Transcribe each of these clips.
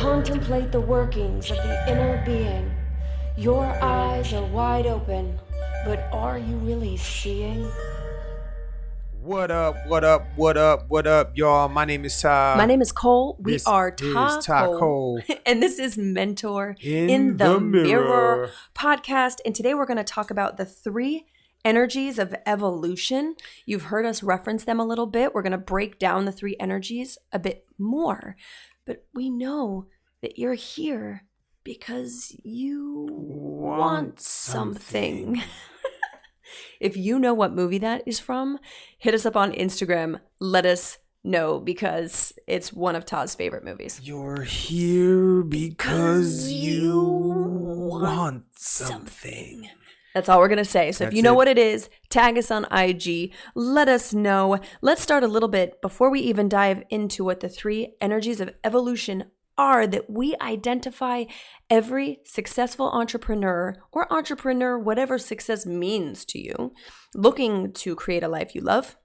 contemplate the workings of the inner being. Your eyes are wide open, but are you really seeing? What up, y'all? My name is Ty. My name is Cole. We This are is Ty Cole. And this is Mentor in the Mirror podcast. And today we're going to talk about the 3 energies of evolution. You've heard us reference them a little bit. We're going to break down the 3 energies a bit more. But we know that you're here because you want something. If you know what movie that is from, hit us up on Instagram. Let us know because it's one of Ta's favorite movies. You're here because you want something. That's all we're going to say. So if you know what it is, tag us on IG. Let us know. Let's start a little bit before we even dive into what the 3 energies of evolution are that we identify every successful entrepreneur or entrepreneur, whatever success means to you, looking to create a life you love.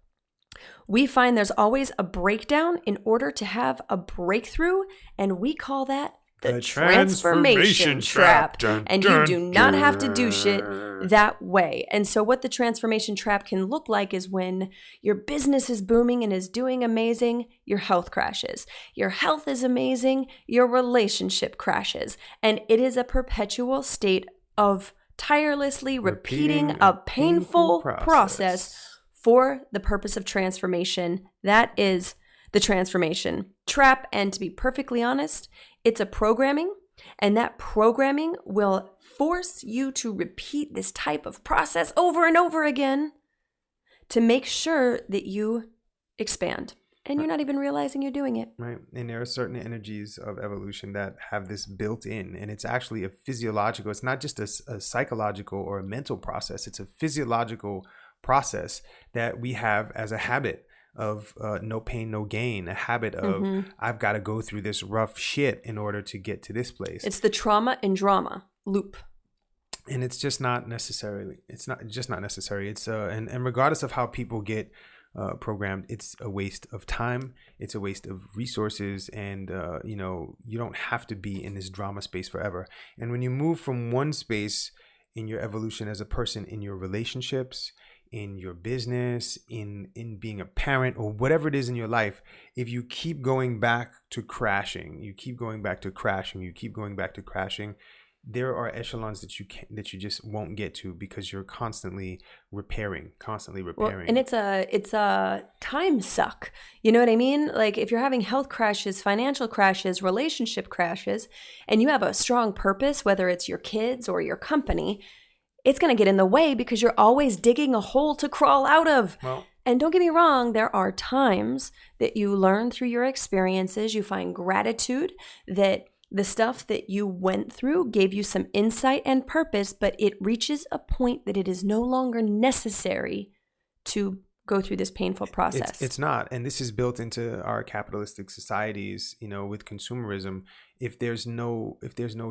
We find there's always a breakdown in order to have a breakthrough, and we call that the transformation trap. And you do not have to do shit that way. And so what the transformation trap can look like is when your business is booming and is doing amazing, your health crashes. Your health is amazing, your relationship crashes. And it is a perpetual state of tirelessly repeating a painful process for the purpose of transformation. That is the transformation trap. And to be perfectly honest, it's a programming, and that programming will force you to repeat this type of process over and over again to make sure that you expand. And you're not even realizing you're doing it. Right. And there are certain energies of evolution that have this built in, and it's actually a physiological, it's not just a psychological or a mental process. It's a physiological process that we have as a habit of no pain, no gain, a habit of I've got to go through this rough shit in order to get to this place. It's the trauma and drama loop. And it's just not necessarily, it's just not necessary. It's and regardless of how people get programmed, it's a waste of time. It's a waste of resources. And, you don't have to be in this drama space forever. And when you move from one space in your evolution as a person, in your relationships, in your business, in being a parent, or whatever it is in your life, if you keep going back to crashing, there are echelons that you just won't get to because you're constantly repairing. Well, and it's a time suck. You know what I mean? Like if you're having health crashes, financial crashes, relationship crashes, and you have a strong purpose, whether it's your kids or your company, it's going to get in the way because you're always digging a hole to crawl out of. Well, and don't get me wrong, there are times that you learn through your experiences, you find gratitude that the stuff that you went through gave you some insight and purpose, but it reaches a point that it is no longer necessary to go through this painful process. It's not. And this is built into our capitalistic societies, with consumerism. If there's no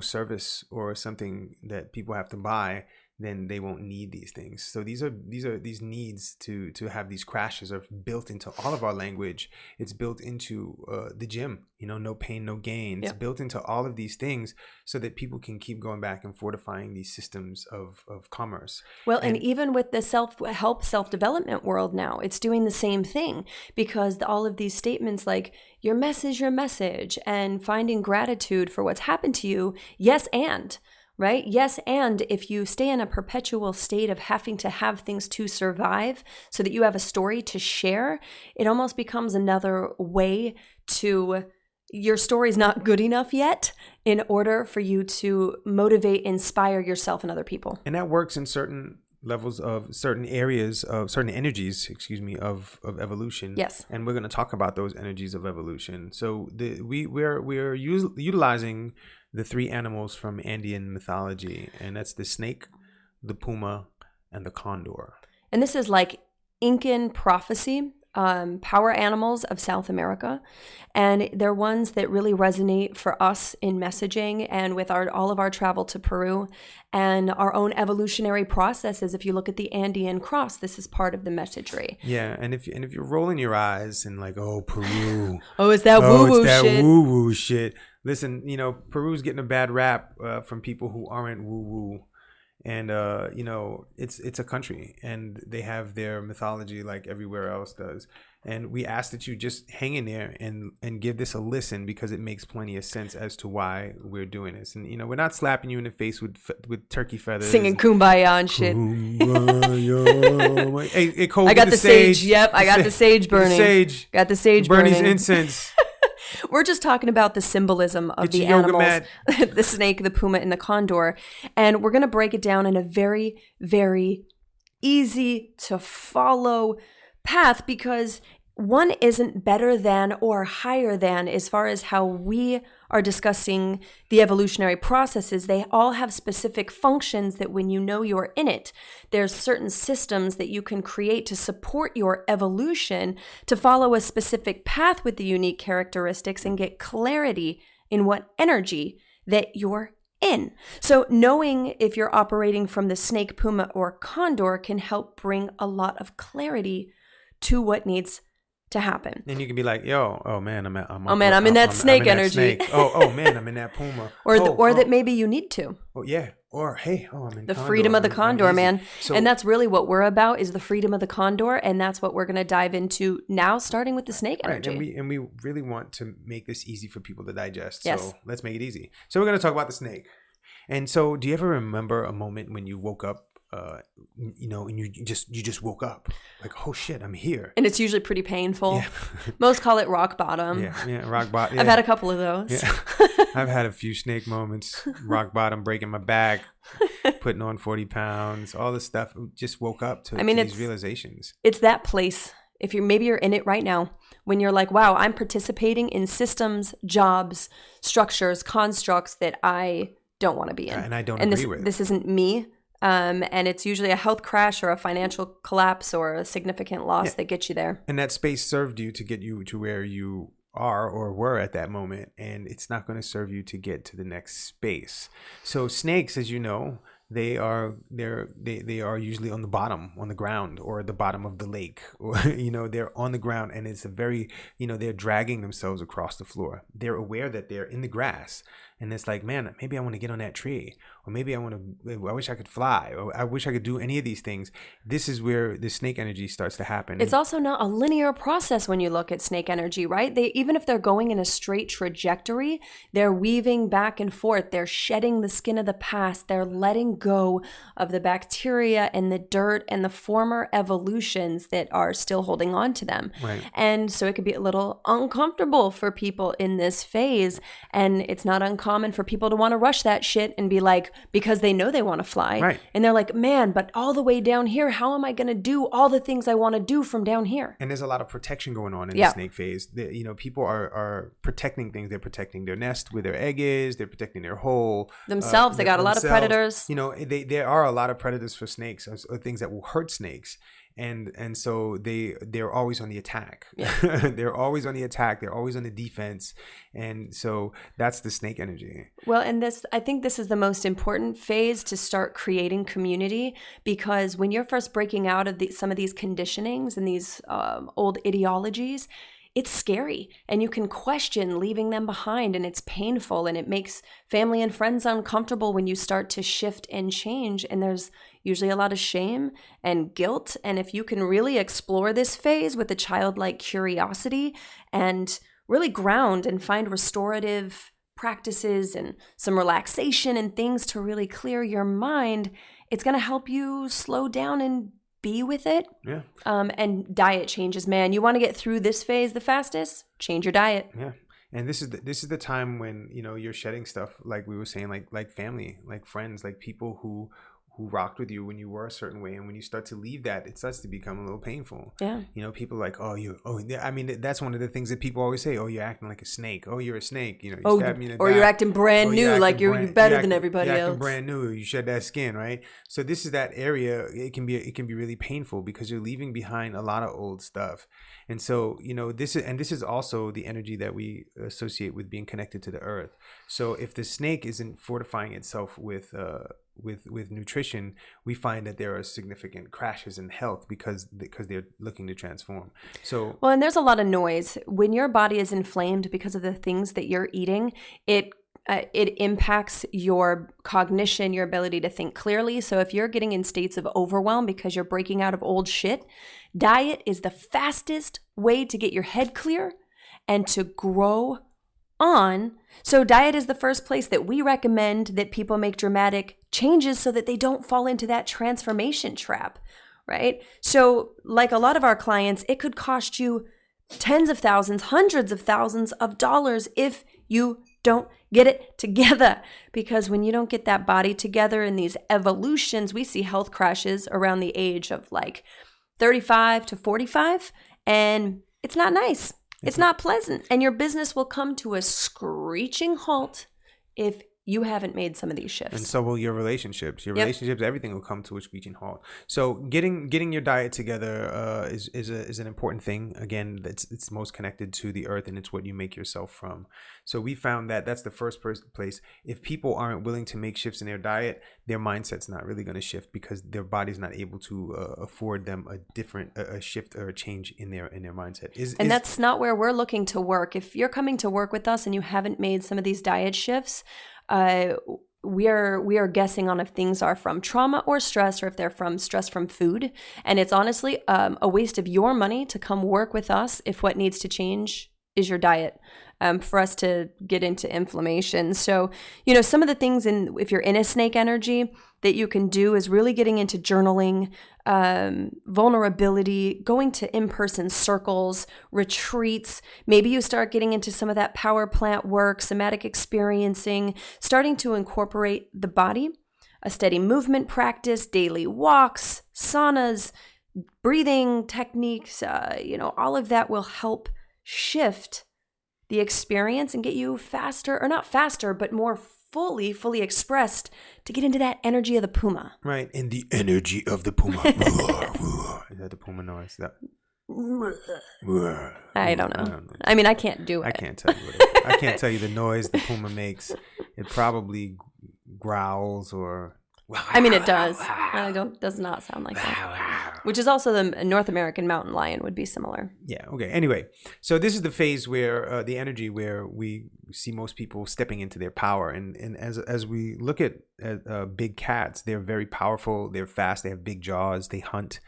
service or something that people have to buy, then they won't need these things. So these needs to have these crashes are built into all of our language. It's built into the gym, no pain, no gain. It's built into all of these things so that people can keep going back and fortifying these systems of commerce. Well, and even with the self-help, self-development world now, it's doing the same thing because all of these statements like your message, and finding gratitude for what's happened to you. Yes, and right? Yes, and if you stay in a perpetual state of having to have things to survive so that you have a story to share, it almost becomes another way to, your story's not good enough yet in order for you to motivate, inspire yourself and other people. And that works in certain levels of certain areas of certain energies, of evolution. Yes. And we're going to talk about those energies of evolution. So we're utilizing the 3 animals from Andean mythology, and that's the snake, the puma, and the condor. And this is like Incan prophecy, power animals of South America. And they're ones that really resonate for us in messaging and with all of our travel to Peru and our own evolutionary processes. If you look at the Andean cross, this is part of the messagery. Yeah, and if you're rolling your eyes and like, oh, Peru. Oh, it's that woo-woo shit. shit. Woo-woo shit. Listen, Peru's getting a bad rap from people who aren't woo woo. And it's a country, and they have their mythology like everywhere else does. And we ask that you just hang in there and give this a listen, because it makes plenty of sense as to why we're doing this. And we're not slapping you in the face with turkey feathers, singing kumbaya and shit. Kumbaya. Hey, Cole, I got the sage. Yep, I got the sage burning. Got the sage Bernie's burning. incense. We're just talking about the symbolism of the animals, the snake, the puma, and the condor. And we're going to break it down in a very, very easy to follow path, because one isn't better than or higher than as far as how we are discussing the evolutionary processes. They all have specific functions that when you know you're in it, there's certain systems that you can create to support your evolution to follow a specific path with the unique characteristics and get clarity in what energy that you're in. So knowing if you're operating from the snake, puma, or condor can help bring a lot of clarity to what needs to happen. And you can be like, I'm in that snake energy. Oh man, I'm in that puma. Or that maybe you need to. Oh yeah. Or hey, I'm in the condor. Freedom of the condor, man. So, and that's really what we're about, is the freedom of the condor, and that's what we're going to dive into now, starting with the snake energy. Right, and we really want to make this easy for people to digest. Yes. So let's make it easy. So we're going to talk about the snake. And so, do you ever remember a moment when you woke up? And you just woke up like, oh shit, I'm here. And it's usually pretty painful. Yeah. Most call it rock bottom. Yeah, rock bottom. Yeah. I've had a couple of those. Yeah. I've had a few snake moments. Rock bottom, breaking my back, putting on 40 pounds, all this stuff. Just woke up to these realizations. It's that place. If you're in it right now, when you're like, wow, I'm participating in systems, jobs, structures, constructs that I don't want to be in. And I don't agree with. This isn't me. And it's usually a health crash or a financial collapse or a significant loss that gets you there. And that space served you to get you to where you are or were at that moment. And it's not going to serve you to get to the next space. So snakes, as you know, they are usually on the bottom, on the ground, or the bottom of the lake, or they're on the ground, and it's a very they're dragging themselves across the floor. They're aware that they're in the grass, and it's like, man, maybe I want to get on that tree, or maybe I wish I could fly, or I wish I could do any of these things. This is where the snake energy starts to happen. It's also not a linear process when you look at snake energy, right? Even if they're going in a straight trajectory, they're weaving back and forth. They're shedding the skin of the past. They're letting go of the bacteria and the dirt and the former evolutions that are still holding on to them. Right. And so it could be a little uncomfortable for people in this phase. And it's not uncommon for people to want to rush that shit and be like, because they know they want to fly. Right. And they're like, man, but all the way down here, how am I going to do all the things I want to do from down here? And there's a lot of protection going on in the snake phase. People are protecting things. They're protecting their nest where their egg is. They're protecting their hole. They got a lot of predators. There are a lot of predators for snakes, or things that will hurt snakes. And so they're always on the attack. Yeah. They're always on the attack. They're always on the defense. And so that's the snake energy. Well, and I think this is the most important phase to start creating community, because when you're first breaking out of some of these conditionings and these old ideologies, it's scary, and you can question leaving them behind, and it's painful, and it makes family and friends uncomfortable when you start to shift and change. And there's usually a lot of shame and guilt. And if you can really explore this phase with a childlike curiosity and really ground and find restorative practices and some relaxation and things to really clear your mind, it's going to help you slow down and be with it. Yeah. And diet changes, man. You want to get through this phase the fastest? Change your diet. Yeah. And this is the time when you're shedding stuff, like we were saying, like family, like friends, like people who rocked with you when you were a certain way, and when you start to leave that, it starts to become a little painful. Yeah. People are like, I mean, that's one of the things that people always say. Oh, you're acting like a snake. Oh, you're a snake. You stabbed me in the back. You're acting brand new, like you're better than everybody else. You're acting brand new. You shed that skin, right? So this is that area. It can be really painful because you're leaving behind a lot of old stuff. And so, this is also the energy that we associate with being connected to the earth. So if the snake isn't fortifying itself with with nutrition, we find that there are significant crashes in health because they're looking to transform. So well, and there's a lot of noise when your body is inflamed because of the things that you're eating. It impacts your cognition, your ability to think clearly. So if you're getting in states of overwhelm because you're breaking out of old shit, diet is the fastest way to get your head clear and to grow on. So diet is the first place that we recommend that people make dramatic changes so that they don't fall into that transformation trap, right? So like a lot of our clients, it could cost you tens of thousands, hundreds of thousands of dollars if you don't get it together. Because when you don't get that body together in these evolutions, we see health crashes around the age of like 35 to 45, and it's not nice. It's not pleasant. And your business will come to a screeching halt if you haven't made some of these shifts. And so will your relationships. Your relationships, everything will come to a screeching halt. So getting your diet together is an important thing. Again, it's most connected to the earth, and it's what you make yourself from. So we found that that's the first place. If people aren't willing to make shifts in their diet, their mindset's not really going to shift because their body's not able to afford them a shift or a change in their mindset. That's not where we're looking to work. If you're coming to work with us and you haven't made some of these diet shifts, we are guessing on if things are from trauma or stress, or if they're from stress from food. And it's honestly a waste of your money to come work with us if what needs to change is your diet, for us to get into inflammation. So, some of the things if you're in a snake energy that you can do is really getting into journaling, vulnerability, going to in-person circles, retreats. Maybe you start getting into some of that power plant work, somatic experiencing, starting to incorporate the body, a steady movement practice, daily walks, saunas, breathing techniques, all of that will help shift the experience and get you faster, or not faster, but more fully expressed to get into that energy of the puma. Right, and the energy of the puma. Is that the puma noise? I don't know. I mean, I can't do it. I can't tell you I can't tell you the noise the puma makes. It probably growls or... I mean, it does. Does not sound like that. Which is also the North American mountain lion would be similar. Yeah. Okay. Anyway, so this is the phase where the energy where we see most people stepping into their power, and as we look at big cats, they're very powerful. They're fast. They have big jaws. They hunt.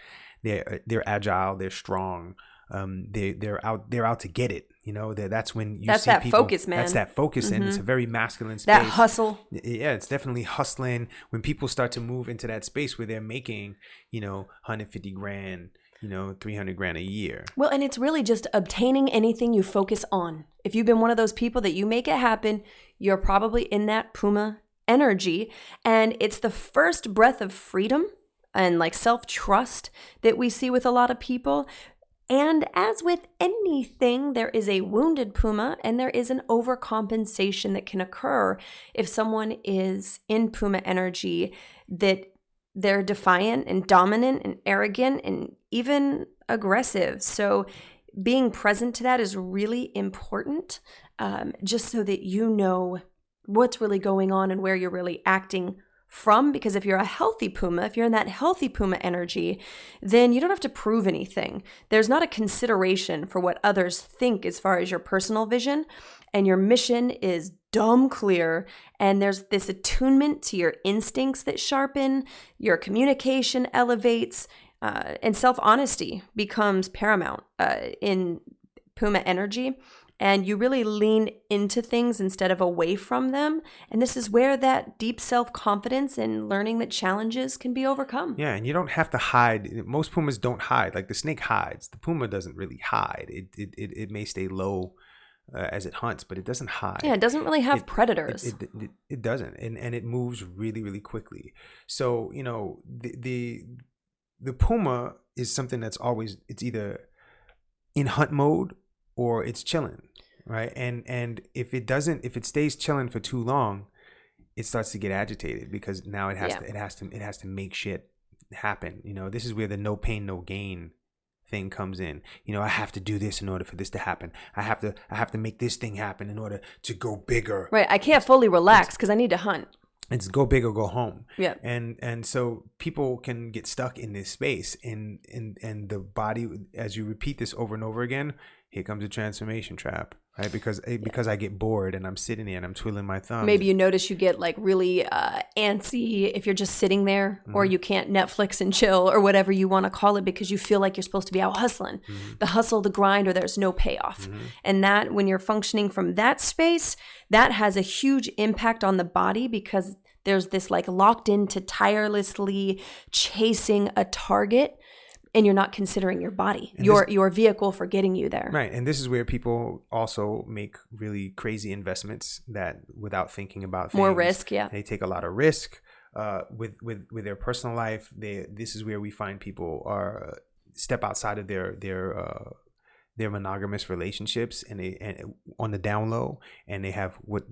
They're agile. They're strong. They're out to get it. That's when you see people. Focus, man. That's that focus, and it's a very masculine space. That hustle. Yeah, it's definitely hustling. When people start to move into that space where they're making, 150 grand, 300 grand a year. Well, and it's really just obtaining anything you focus on. If you've been one of those people that you make it happen, you're probably in that Puma energy, and it's the first breath of freedom and like self-trust that we see with a lot of people. And as with anything, there is a wounded puma and there is an overcompensation that can occur if someone is in puma energy, that they're defiant and dominant and arrogant and even aggressive. So being present to that is really important, just so that you know what's really going on and where you're really acting from. Because if you're a healthy puma, if you're in that healthy puma energy, then you don't have to prove anything. There's not a consideration for what others think as far as your personal vision, and your mission is dumb clear, and there's this attunement to your instincts that sharpen, your communication elevates, and self-honesty becomes paramount in puma energy. And you really lean into things instead of away from them. And this is where that deep self-confidence and learning that challenges can be overcome. Yeah, and you don't have to hide. Most pumas don't hide. Like the snake hides. The puma doesn't really hide. It may stay low as it hunts, but it doesn't hide. Yeah, it doesn't really have predators. It doesn't. And it moves really, really quickly. So, the puma is something that's always, it's either in hunt mode or it's chilling, right? And if it stays chilling for too long, it starts to get agitated because now it has to make shit happen. This is where the no pain, no gain thing comes in. I have to do this in order for this to happen. I have to make this thing happen in order to go bigger. Right. I can't fully relax because I need to hunt. It's go big or go home. Yeah. And so people can get stuck in this space, and the body, as you repeat this over and over again, here comes a transformation trap, right? Because I get bored and I'm sitting there and I'm twiddling my thumbs. Maybe you notice you get like really antsy if you're just sitting there, or you can't Netflix and chill or whatever you want to call it, because you feel like you're supposed to be out hustling. The hustle, the grind, or there's no payoff. And that, when you're functioning from that space, that has a huge impact on the body, because there's this like locked into tirelessly chasing a target, and you're not considering your body, your vehicle for getting you there. Right. And this is where people also make really crazy investments that, without thinking about things, more risk. Yeah. They take a lot of risk with their personal life. This is where we find people are step outside of their monogamous relationships, and on the down low, and they have what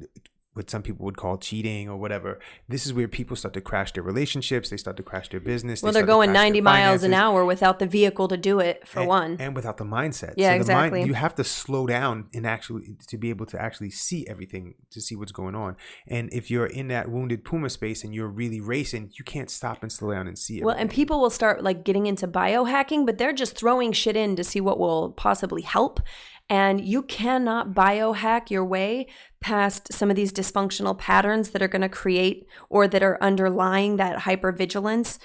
some people would call cheating or whatever. This is where people start to crash their relationships. They start to crash their business. Well, they're going 90 miles an hour without the vehicle to do it, for one. And without the mindset. Yeah, so exactly. You have to slow down and actually to be able to actually see everything, to see what's going on. And if you're in that wounded puma space and you're really racing, you can't stop and slow down and see everything. Well, and people will start like getting into biohacking, but they're just throwing shit in to see what will possibly help. And you cannot biohack your way past some of these dysfunctional patterns that are going to create, or that are underlying that hypervigilance,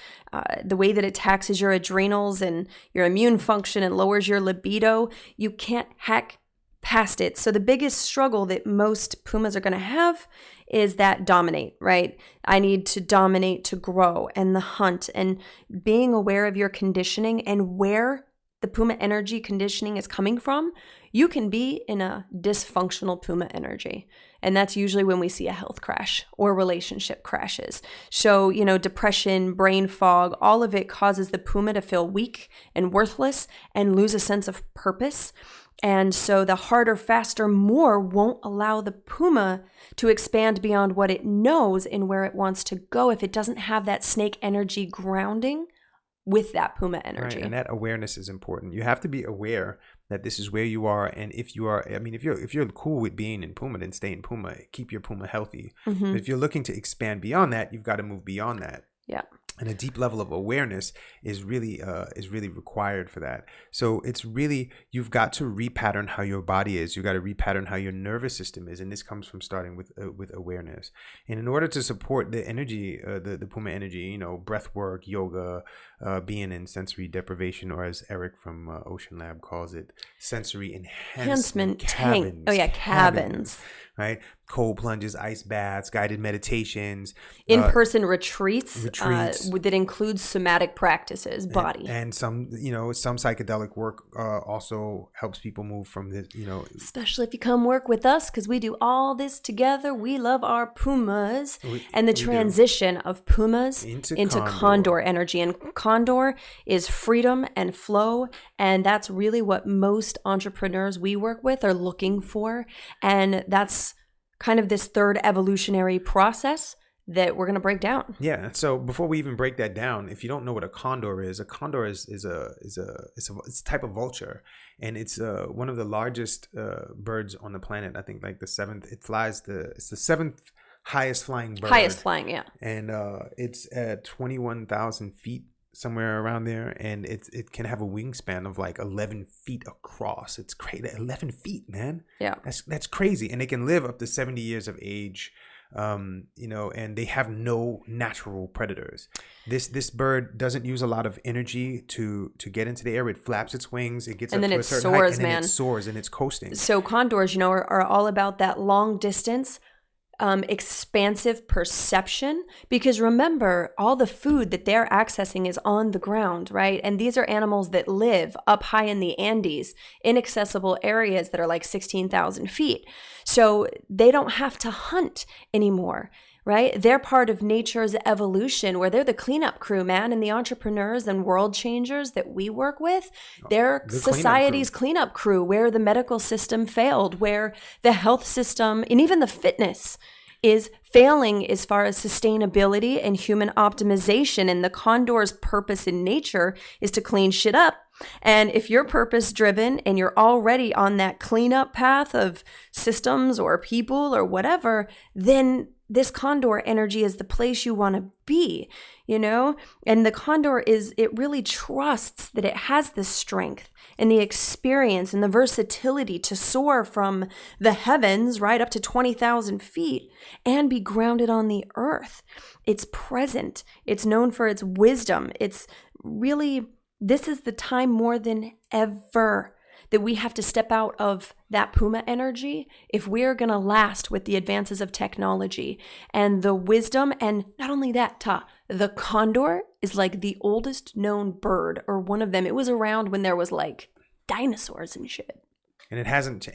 the way that it taxes your adrenals and your immune function and lowers your libido. You can't hack past it. So the biggest struggle that most pumas are going to have is that dominate, right? I need to dominate to grow, and the hunt, and being aware of your conditioning and where the puma energy conditioning is coming from. You can be in a dysfunctional puma energy. And that's usually when we see a health crash or relationship crashes. So, depression, brain fog, all of it causes the puma to feel weak and worthless and lose a sense of purpose. And so the harder, faster, more won't allow the puma to expand beyond what it knows and where it wants to go if it doesn't have that snake energy grounding with that puma energy. Right, and that awareness is important. You have to be aware that this is where you are, and if you're cool with being in puma, then stay in puma. Keep your puma healthy. But if you're looking to expand beyond that, you've got to move beyond that. Yeah. And a deep level of awareness is really required for that. So it's really, you've got to repattern how your body is. You've got to repattern how your nervous system is, and this comes from starting with awareness. And in order to support the energy, the puma energy, breath work, yoga, being in sensory deprivation, or as Eric from Ocean Lab calls it, sensory enhancement cabins. Oh yeah, cabins. Right? Cold plunges, ice baths, guided meditations, in-person retreats. That includes somatic practices, body, and some psychedelic work also helps people move from this. Especially if you come work with us, because we do all this together. We love our pumas, and the transition of pumas into condor energy, and condor is freedom and flow, and that's really what most entrepreneurs we work with are looking for, and that's kind of this third evolutionary process that we're going to break down. Yeah. So before we even break that down, if you don't know what a condor is a type of vulture, and it's one of the largest birds on the planet. I think like the seventh. It's the seventh highest flying bird. Highest flying, yeah. And it's at 21,000 feet. Somewhere around there, and it can have a wingspan of like 11 feet across. It's crazy. 11 feet, man. Yeah, that's crazy. And they can live up to 70 years of age. And they have no natural predators. This bird doesn't use a lot of energy to get into the air. It flaps its wings. It gets up to a certain height, and then it soars, and it's coasting. So condors, are all about that long distance. Expansive perception, because remember, all the food that they're accessing is on the ground, right? And these are animals that live up high in the Andes, inaccessible areas that are like 16,000 feet. So they don't have to hunt anymore, right? They're part of nature's evolution, where they're the cleanup crew, man. And the entrepreneurs and world changers that we work with, they're society's cleanup crew, where the medical system failed, where the health system and even the fitness is failing as far as sustainability and human optimization. And the condor's purpose in nature is to clean shit up And if you're purpose driven and you're already on that cleanup path of systems or people or whatever, then this condor energy is the place you want to be, you know? And the condor it really trusts that it has the strength and the experience and the versatility to soar from the heavens right up to 20,000 feet and be grounded on the earth. It's present. It's known for its wisdom. It's really, this is the time more than ever that we have to step out of that Puma energy if we're going to last with the advances of technology and the wisdom. And not only that, the condor is like the oldest known bird, or one of them. It was around when there was like dinosaurs and shit. And it hasn't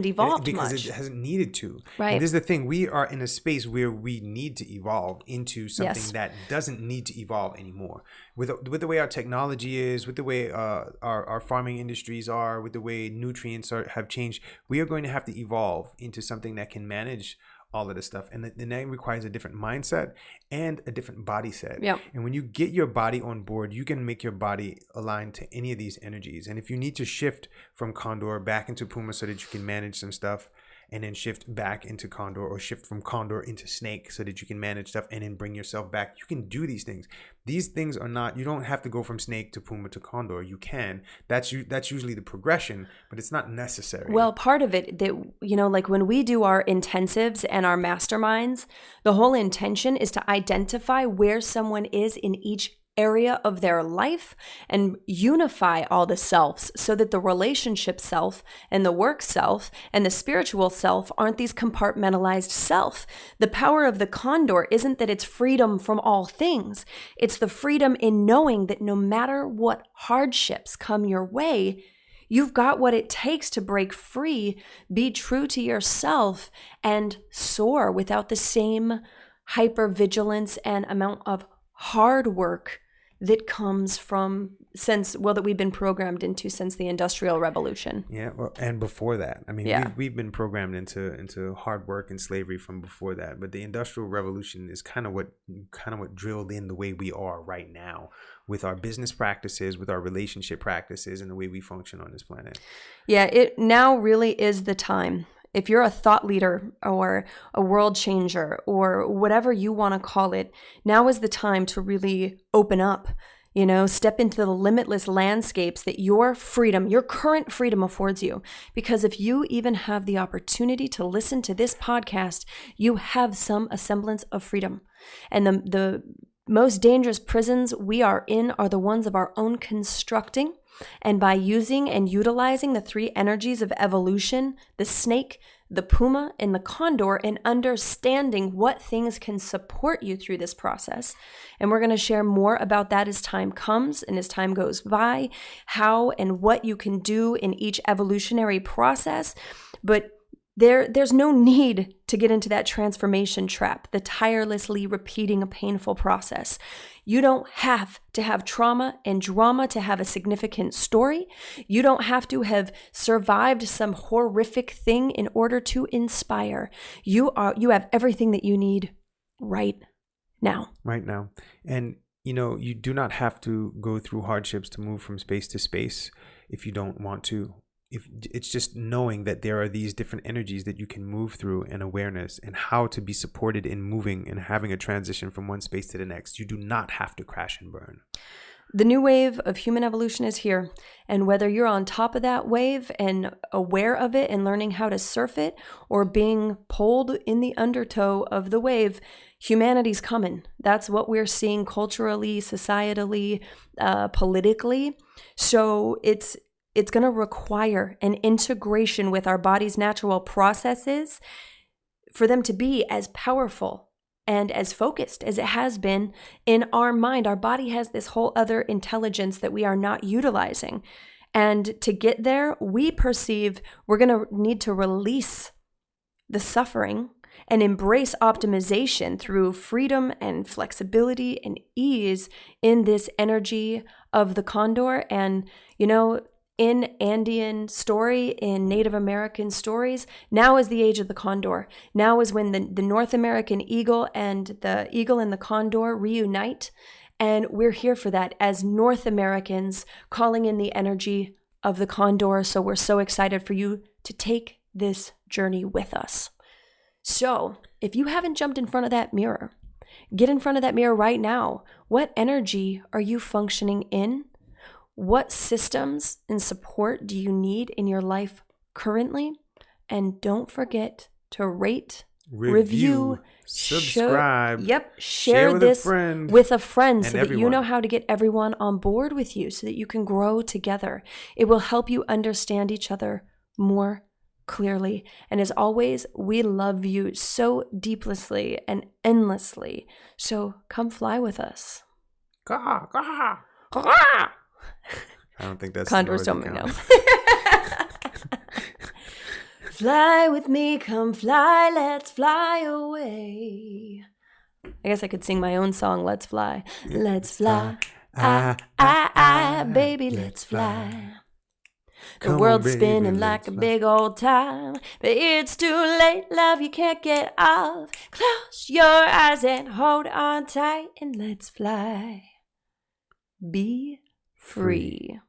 evolved because much. It hasn't needed to. Right. And this is the thing: we are in a space where we need to evolve into something that doesn't need to evolve anymore. With the way our technology is, with the way our farming industries are, with the way nutrients have changed, we are going to have to evolve into something that can manage all of this stuff. And that requires a different mindset and a different body set. Yep. And when you get your body on board, you can make your body aligned to any of these energies. And if you need to shift from Condor back into Puma so that you can manage some stuff, and then shift back into Condor, or shift from Condor into Snake so that you can manage stuff and then bring yourself back, you can do these things. These things are not, you don't have to go from Snake to Puma to Condor. You can. That's usually the progression, but it's not necessary. Well, part of it that, you know, like when we do our intensives and our masterminds, the whole intention is to identify where someone is in each area of their life and unify all the selves so that the relationship self and the work self and the spiritual self aren't these compartmentalized self. The power of the condor isn't that it's freedom from all things. It's the freedom in knowing that no matter what hardships come your way, you've got what it takes to break free, be true to yourself, and soar without the same hypervigilance and amount of hard work that comes from that we've been programmed into since the Industrial Revolution. Yeah, well, and before that, I mean, we've been programmed into hard work and slavery from before that. But the Industrial Revolution is kind of what drilled in the way we are right now, with our business practices, with our relationship practices, and the way we function on this planet. Yeah, it now really is the time. If you're a thought leader or a world changer or whatever you want to call it, now is the time to really open up, you know, step into the limitless landscapes that your freedom, your current freedom affords you. Because if you even have the opportunity to listen to this podcast, you have some semblance of freedom. And the most dangerous prisons we are in are the ones of our own constructing. And by using and utilizing the three energies of evolution, the snake, the puma, and the condor, and understanding what things can support you through this process. And we're going to share more about that as time comes and as time goes by, how and what you can do in each evolutionary process. But there's no need to get into that transformation trap, the tirelessly repeating a painful process. You don't have to have trauma and drama to have a significant story. You don't have to have survived some horrific thing in order to inspire. You have everything that you need right now. Right now. And you know, you do not have to go through hardships to move from space to space if you don't want to. If it's just knowing that there are these different energies that you can move through, and awareness, and how to be supported in moving and having a transition from one space to the next. You do not have to crash and burn. The new wave of human evolution is here. And whether you're on top of that wave and aware of it and learning how to surf it, or being pulled in the undertow of the wave, humanity's coming. That's what we're seeing culturally, societally, politically. So it's going to require an integration with our body's natural processes for them to be as powerful and as focused as it has been in our mind. Our body has this whole other intelligence that we are not utilizing. And to get there, we perceive we're going to need to release the suffering and embrace optimization through freedom and flexibility and ease in this energy of the condor. And, you know, in Andean story, in Native American stories, now is the age of the condor. Now is when the North American eagle and the condor reunite And we're here for that as North Americans, calling in the energy of the condor. So we're so excited for you to take this journey with us. So if you haven't jumped in front of that mirror, get in front of that mirror right now. What energy are you functioning in? What systems and support do you need in your life currently? And don't forget to rate, review, subscribe. Share with this with a friend so that everyone. you know how to get everyone on board with you so that you can grow together. It will help you understand each other more clearly. And as always, we love you so deeply and endlessly. So come fly with us. Caw, caw. I don't think that's Condors don't know. Fly with me, come fly, let's fly away. I guess I could sing my own song, Let's Fly. Let's fly, baby, let's fly. The world's spinning like a big old time, but it's too late, love, you can't get off. Close your eyes and hold on tight, and let's fly. Be free.